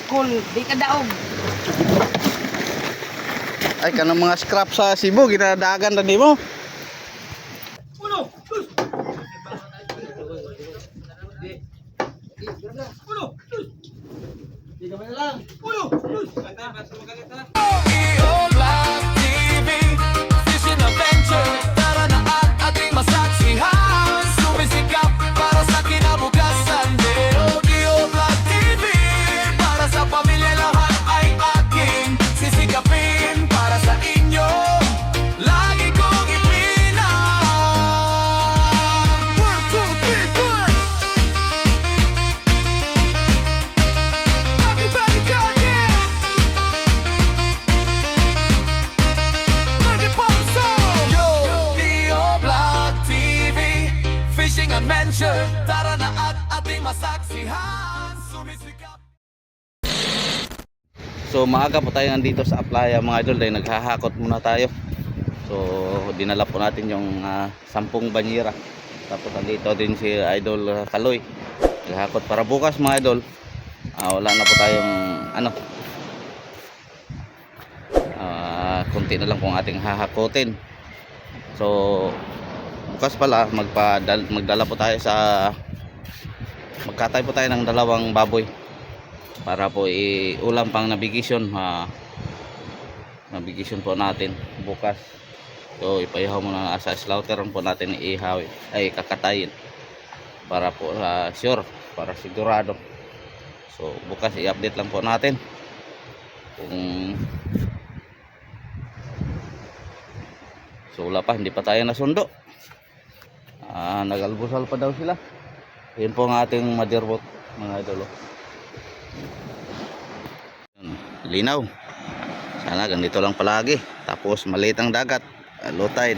cool, di ka daog. Ay kanang mga scrap sa Cebu ginadagan na nimo. Uno, dos. Uno, dos. Di ka man lang. Uno, dos. Black TV, Fishing Adventure. Tara na at ating masaksihan. Sumisikap para sa kinabukasan. Black TV, para sa pamilya lahat ay aking sisikapin. Para sa inyo, lagi kong ipinang 1, 2, 3, 4. Everybody go again. Black TV, Fishing Adventure. Tara na at ating masaksihan. Sumisikap. So maaga po tayo nandito sa Aplaya mga idol dahil naghahakot muna tayo. So dinala po natin yung 10 banyera. Tapos nandito din si Idol Kaloy. Naghahakot para bukas mga idol. Wala na po tayong konti na lang kung ating hahakotin. So bukas pala magdala po tayo magkatay po tayo ng 2 baboy para po ulam pang navigation navigation po natin bukas. So ipayaw muna sa slaughter po natin kakatayin para po sure, para sigurado. So bukas i-update lang po natin kung so wala pa, hindi pa tayo nasundo. Nagalbusal pa daw sila. Yun po ang ating motherboard mga idolo. Linaw. Sana ganito lang palagi. Tapos maliit ang dagat, low tide.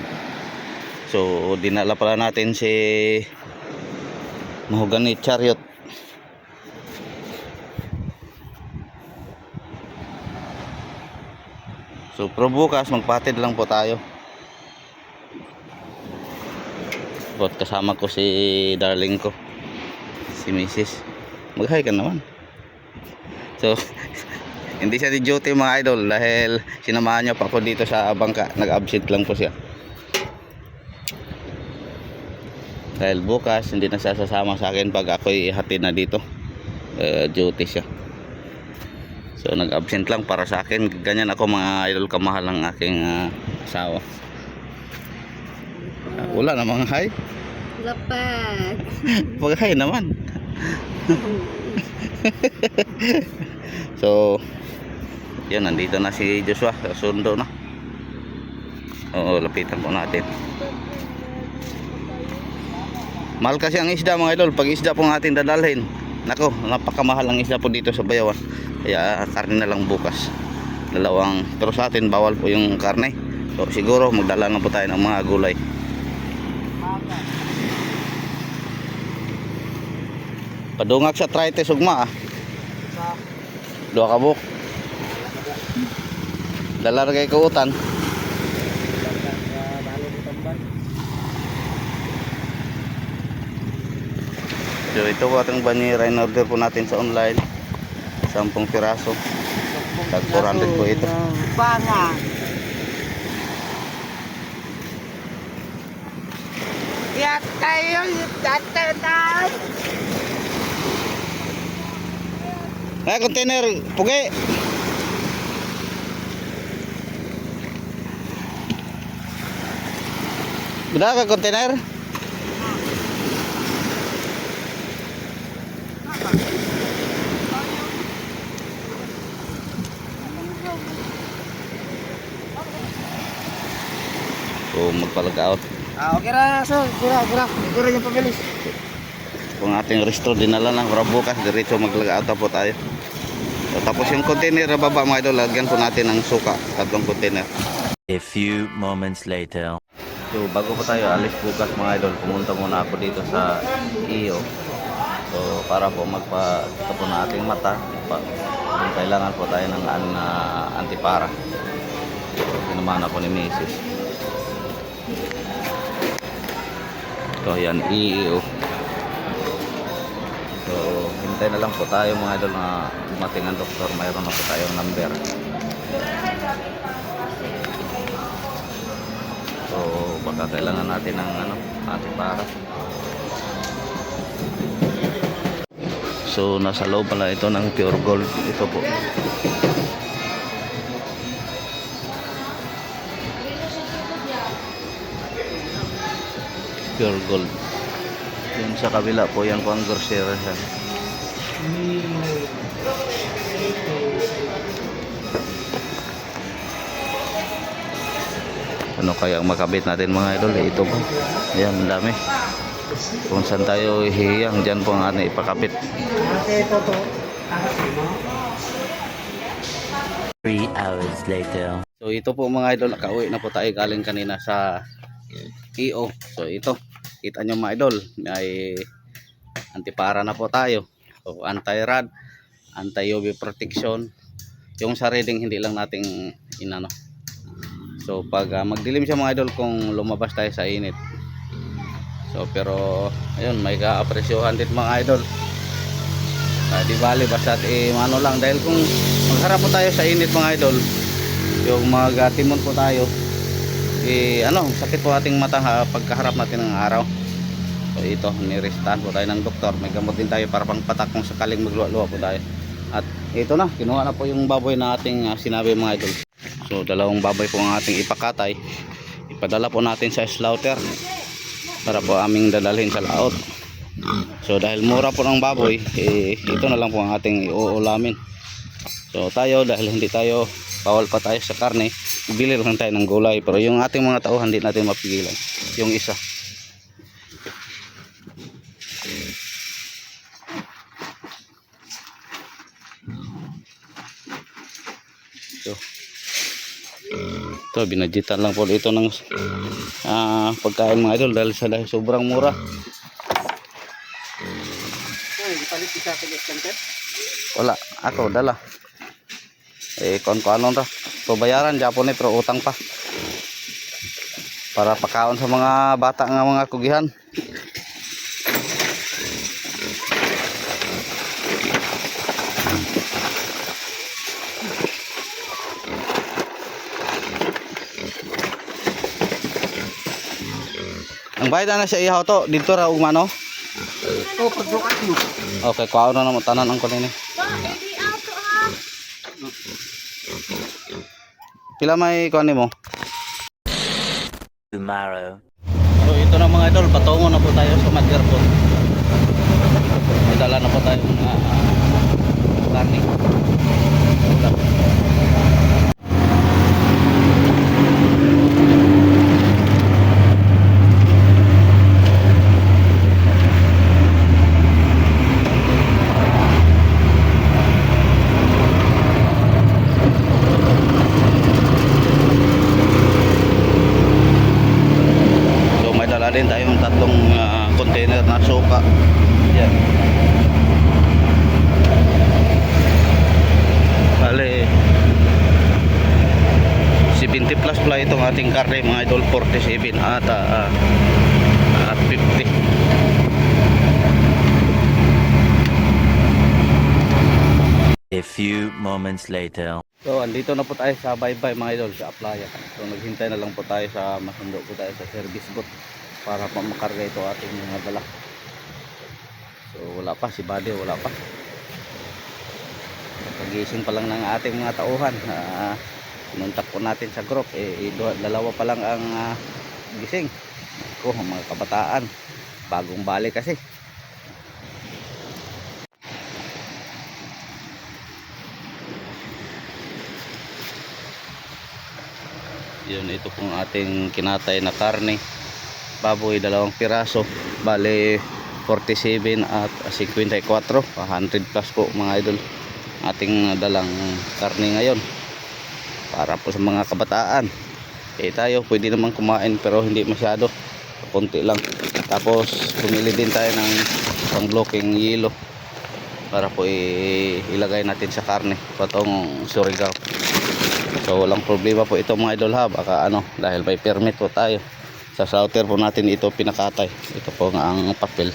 So dinala pala natin si Mahogany Chariot. So pero bukas magpatid lang po tayo. Kasama ko si darling ko, si Mrs. Mag-hi ka naman. So hindi siya di duty mga idol dahil sinamahan niya pa ako dito sa bangka. Nag-absent lang po siya dahil bukas hindi na siya sasama sa akin pag ako'y ihatid na dito. Duty siya. So nag-absent lang para sa akin. Ganyan ako mga idol kamahal ng aking asawa. Wala namang hi. Lapad. Pag-hi naman. So yan, nandito na si Joshua. Sundo na. Oo, lapitan po natin. Mahal kasi ang isda mga idol. Pag isda po natin dadalhin, nako, napakamahal ang isda po dito sa Bayawan. Kaya karne na lang bukas. Pero sa atin bawal po yung karne. So siguro magdala na po tayo ng mga gulay. Padungak sa Trites ugma Dua kabuk. Dalar kay kautan. So ito po ating banyera, in order po natin sa online. 10 piraso. Tag 400 po ito. Banga. Yak tayo, tatanan. Container, pugi. Beda ka container? So magpalagaot. Okay ra, so, gura yung pabilis. Kung ating resto dinala lang para bukas diretso maglagaot po tayo. So, tapos yung container na baba mga idol, lagyan po natin ng suka, 3 container. A few moments later. So bago po tayo alis bukas mga idol, pumunta muna ako dito sa iyo. So para po magpa-check po na ating mata. Kailangan po tayo ng antipara. So sinamahan ako ni Mrs. So yan, iyo. So hintay na lang po tayo mga idol na dumating ang doktor, mayroon na po tayong number. So baka kailangan natin ng antipara. So nasa loob pala ito ng Pure Gold. Ito po. Pure Gold. Yun sa kabila po, yan po ang grocery yan. Ano kaya ang makabit natin mga idol? Ito po. Ayan, ang dami. Kung saan tayo hihiyang, dyan po ang ating ipakabit. 3 hours later. So ito po mga idol, nakauwi na po tayo galing kanina sa EO. So ito, kita nyo mga idol, may antipara na po tayo. So anti-rad, anti-UV protection. Yung sa reading hindi lang nating inano. So pag magdilim siya mga idol kung lumabas tayo sa init. So pero ayun, may ka-apresyuhan din mga idol. Di bali basta ano lang, dahil kung magharap po tayo sa init mga idol, yung magatimon po tayo, sakit po ating mata pagkaharap natin ng araw. So ito, nirestahan po tayo ng doktor. May gamot din tayo para pang patak kung sakaling magluwa-luwa po tayo. At ito na, kinuha na po yung baboy na ating sinabi mga idol. So dalawang baboy po ang ating ipakatay. Ipadala po natin sa slaughter para po aming dadalhin sa laot. So dahil mura po ng baboy, ito na lang po ang ating iuulamin. So tayo, dahil hindi tayo, bawal pa tayo sa karne, bili lang tayo ng gulay. Pero yung ating mga tauhan, hindi natin mapigilan. Yung isa. Ito, binadgetan lang po ito ng pagkain mga idol dahil sobrang mura. Wala, ako dala. Kung ano ra. So bayaran Japon pero utang pa. Para pakaon sa mga bata nga mga kugihan. Ang bayad na siya ihaw to, dito ra ugmano. pagbukas mo. Okay, kuha na naman tanan ang kunin. Pila may kunin mo? Tomorrow. So ito na mga idol, patungo na po tayo sa Airport. May dala na po tayong karne. Din tayong tatlong container na suka. Yan. Bale 70 plus pala itong ating karne mga idol, 47 at 50. A few moments later. So andito na po tayo sa bye-bye mga idol sa Aplaya. So naghintay na lang po tayo sa masundo po tayo sa service boat para pa makarga ito ating mga dala. So wala pa si Buddy, wala pa. Pagising pa lang ng ating mga tauhan. Pinuntak po natin sa group, dalawa pa lang ang gising. Mga kabataan, bagong balik kasi. Yun, ito pong ating kinatay na karne. Baboy, 2 piraso, bale 47 at 54, 100 plus po mga idol ating dalang karne ngayon para po sa mga kabataan. Tayo pwede naman kumain pero hindi masyado, konti lang. Tapos pumili din tayo ng pang blocking yelo para po ilagay natin sa karne patong Surigao. So walang problema po ito mga idol ha, baka dahil may permit po tayo. Sa slaughter po natin ito pinakatay. Ito po nga ang papel.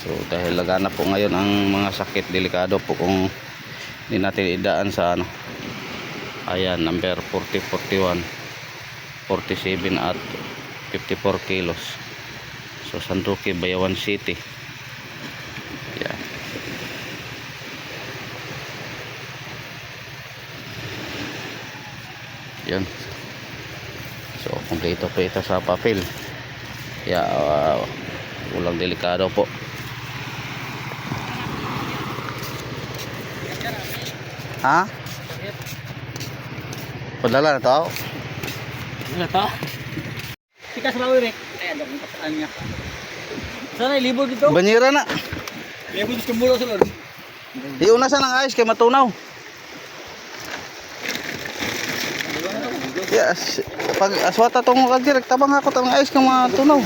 So dahil lagana po ngayon ang mga sakit, delikado po kung hindi natin idaan sa ano. Ayan, number 40, 41, 47 at 54 kilos. So San Roque, Bayawan City. Yan. Yan. So kumpleto po ito sa papel. Ulang delikado po. Ha? Padala na to? Ano to? Sikas rawi rek. Ayan, ang kapaan niya. Sana ilibog dito. Banyera na. Ilibog dito mulo sa lord. Iuna sa ng ayos kay matunaw. Yes. Pag aswata tong kagdirek tabang ako tang ayos kang matunaw.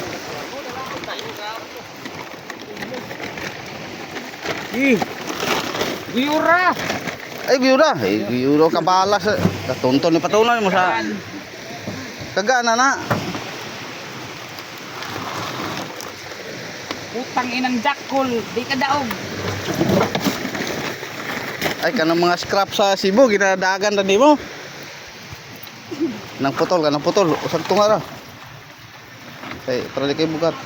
Guyura. Ay giyura ka balas. Katunton ni patunaw mo sa kagana na. Utang inang jakol, di ka daog. Ay kanang mga scrap sa Cebu ginadagan tadi mo. Nang putol ka, nang putol. Usag tunga ra. Kay para di kay bugat.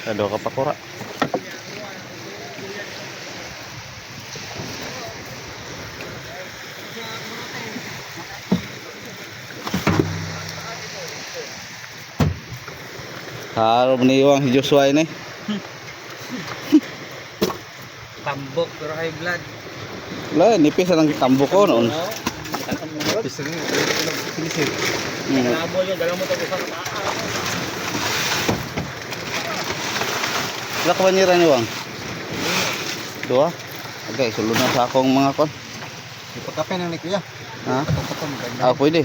Kado ka pakura. Harap ni Iwang si Joshua ini. Tambok pero high blood. Lah, nipis ang tambok ko noon. Pising. Nabo yung dalang mo to sa Wala ka ba nira ni Iwang? Dua? Okay, sulod na sa akong mga kon. ipakape na ni kuya. Ha? Ah, pwede.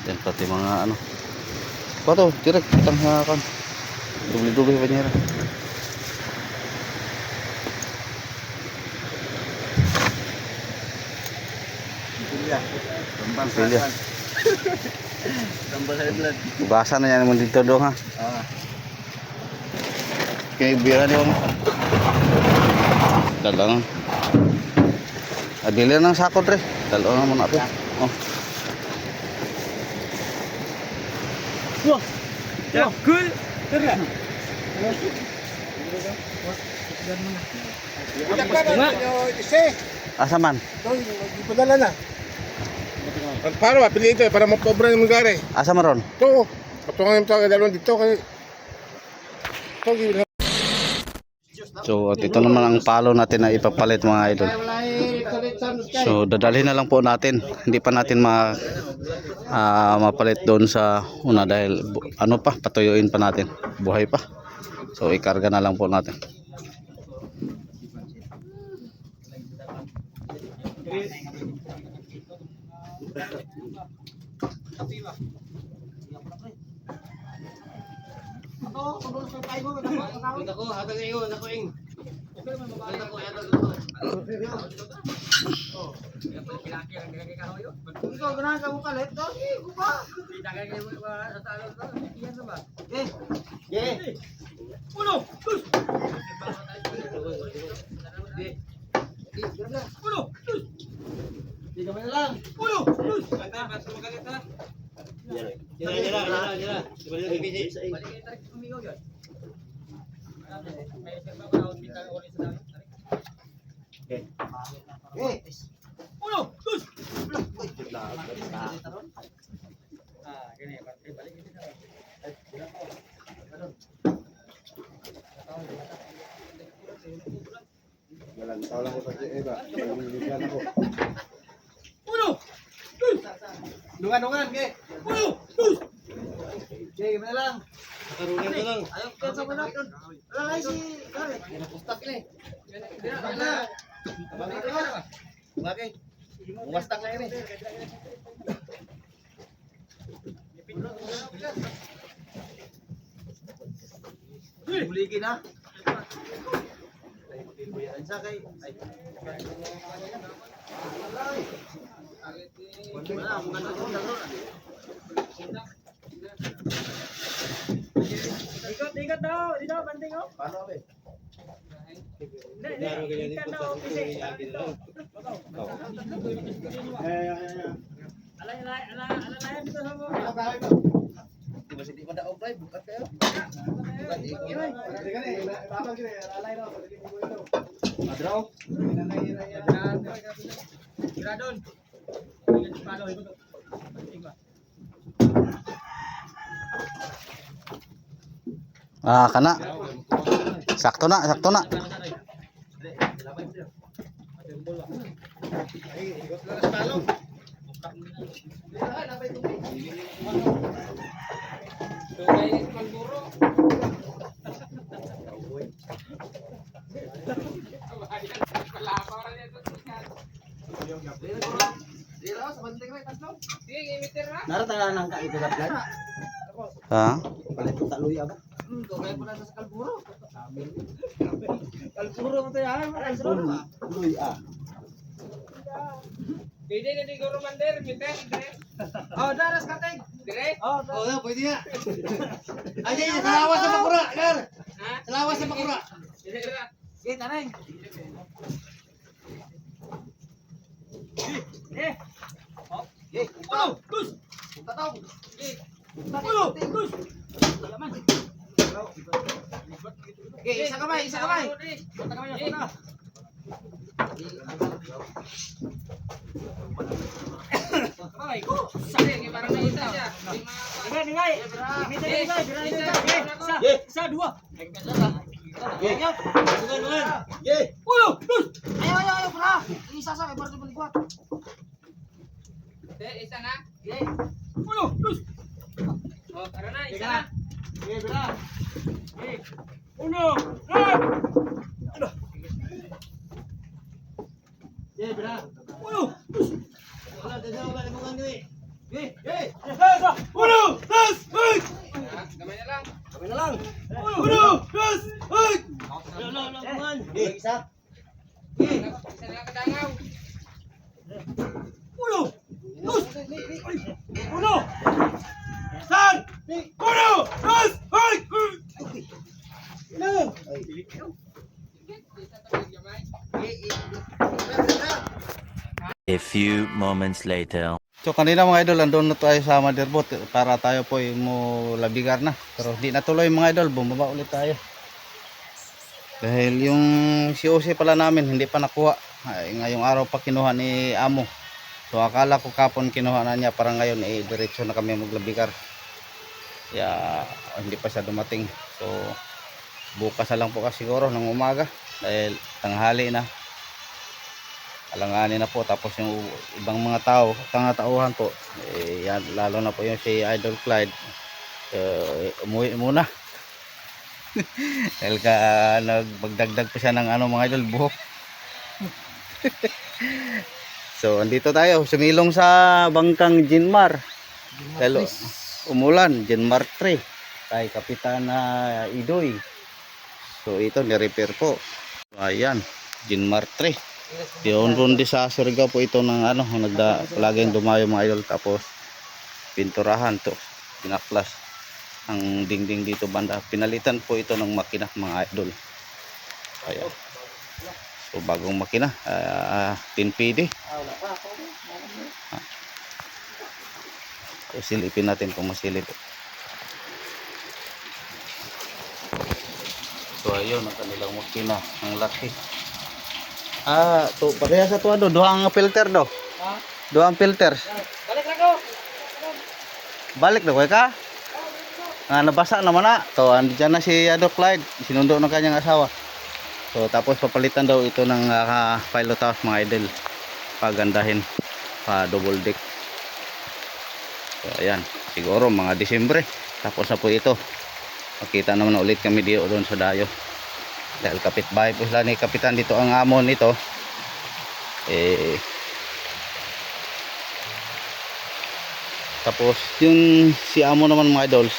Yan pati mga ano. Pato, direct kitang sa kon. Dubli-dubli pa nira. Pilya. Tambal high blood. Basa na yan naman dito dong ha. Kaya bira niyo. Dalang. Adili ng sakot re. Dalawa naman ako. Oh. Wah. Jakul. Tara. Asa man? Ipadala na. Para mapili ito para mapobra yung gari. Asa maron? Ito. Patungan yung tawag dalawang dito kasi ito. So at ito naman ang palo natin na ipapalit mga idol. So dadalhin na lang po natin. Hindi pa natin mapalit doon sa una dahil ano pa, patuyuin pa natin. Buhay pa. So ikarga na lang po natin. Dungan, ke. Ke, gimana lang? Karunin ko lang. Ayaw ka sa mana. Wala ay si Kare. Pustak ni. Gana. Bagay. Mustak na ini. Buligin na. Ansa kay ay. Wala, mga Ikot daw, dito banting oh. paano ba? Ikan daw office. Alay dito sa mo. Di ba hindi pa daog live bukat kayo? Adraw. Gradon. Palo ikot. Banting ba. Ah, kana. Sakto na, sakto na. Naratanan ka ito dapat. Ha? Palit ta luya ba? Kaya pala sa kalburo. Kalpuro mo to yan. Luya. Pwede na di guro mander, miter, dire. Oh, daras kateng. Dire. Oh, Oh, pwede na. Ay, salawas sa makura, gar. ha? Salawas sa makura. Dire ra. Kita nang. Eh. Eh, Oh, kus. tataw. Ulo, kus. Yaman. Eh, isa kamay, isa kamay. Isa kamay, isa na. Kamay ko. Sari kay parang naita siya. Dingay. Isa, dua. Eh, dungan. Eh, Ulo, kus. ayo, pura. Isa sa ibar sa balik. Isa na. Ulo, kus. Oh, tara na, isa na. Eh, bra. Uno, ah. Eh, bra. Ulo, Wala dito wala mo kan ni. Eh, uno, dos, ay. Gamay na lang. kami na lang. Uno, dos, ay. Eh, isa. Isa na lang kadangaw. Uno, dos, uno, san, uno, dos, ay. A few moments later. So kanina mga idol, andun na tayo sa motherboard para tayo po mo labigar na. Pero di natuloy mga idol, bumaba ulit tayo. Dahil yung COC pala namin hindi pa nakuha. Ay, ngayong araw pa kinuha ni Amo. So akala ko kapon kinuha na niya, para ngayon diretso na kami maglabigar. Kaya hindi pa siya dumating. So bukas na lang po kasi siguro ng umaga dahil tanghali na. Alanganin na po, tapos yung ibang mga tauhan po yan, lalo na po yung si Idol Clyde, umuwi muna dahil nagbagdagdag pa siya ng mga idol buhok. So andito tayo, sumilong sa bangkang Jinmar dahil umulan, Jinmar 3 kay Kapitan Idoy. So ito ni-repair po. So, ayan, Jinmar 3. Yung disaster ga po ito ng palaging dumayo mga idol, tapos pinturahan to, pinaklas ang dingding dito banda, pinalitan po ito ng makina mga idol. Ayan. So bagong makina, 10PD. So, silipin natin kung masilip. So ayun ang kanilang makina, ang laki. To pareha sa tuwa do, duhang filter do. Ha? Duhang filter. Balik na ko. Balik na koy ka. Nabasa naman na. So andiyan na si Clyde, sinundo ng kanyang asawa. So tapos papalitan daw ito ng pilot house mga idol. Pagandahin pa double deck. So ayan, siguro mga Disyembre tapos na po ito. Makita naman ulit kami dito doon sa Dayo. Dahil kapitbahay po sila ni Kapitan dito, ang amo nito tapos yung si amo naman mga idols,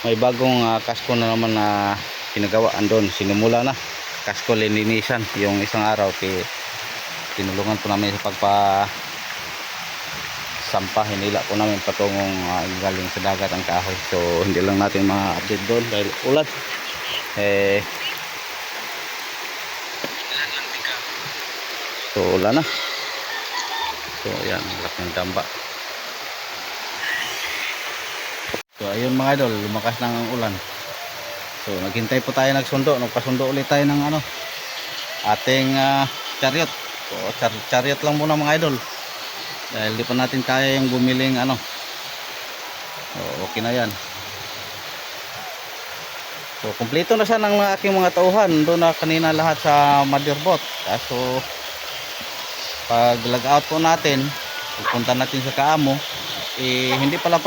may bagong kasko na naman na pinagawa andon, sinimula na. kasko linisan. Yung isang araw tinulungan po namin sa sampah, hinila po namin patungong galing sa dagat ang kahoy. So hindi lang natin ma-update doon dahil ulan. So ulan na. So ayan, laking damba. So ayun mga idol, lumakas na ang ulan. So naghintay po tayo nagpasundo ulit tayo ng ating chariot. So chariot lang muna mga idol. Dahil di pa natin kaya yung bumiling So okay na yan. So kumpleto na siya ng aking mga tauhan. Doon na kanina lahat sa motherboard. So pag lag out po natin, pupunta natin sa kaamo, hindi pala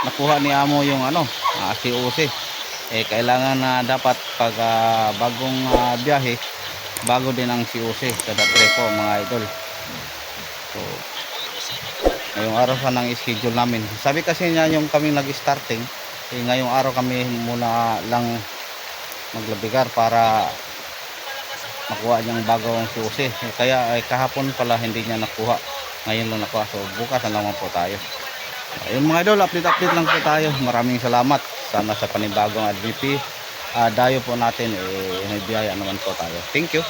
nakuha ni amo yung COC. Kailangan na dapat pag bagong biyahe, bago din ang COC kada trepo mga idol. So ngayong araw sa nang schedule namin. Sabi kasi niya yung kaming nag-starting, ngayong araw kami muna lang maglabigar para makuha niyang bagong COC. Kaya kahapon pala hindi niya nakuha, ngayon lang nakuha. So bukas na naman po tayo. Ayun mga idol, update lang po tayo. Maraming salamat. Sana sa panibagong ADP dayo po natin may biyaya naman po tayo. Thank you.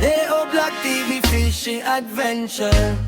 Leo Black TV Fishing Adventure.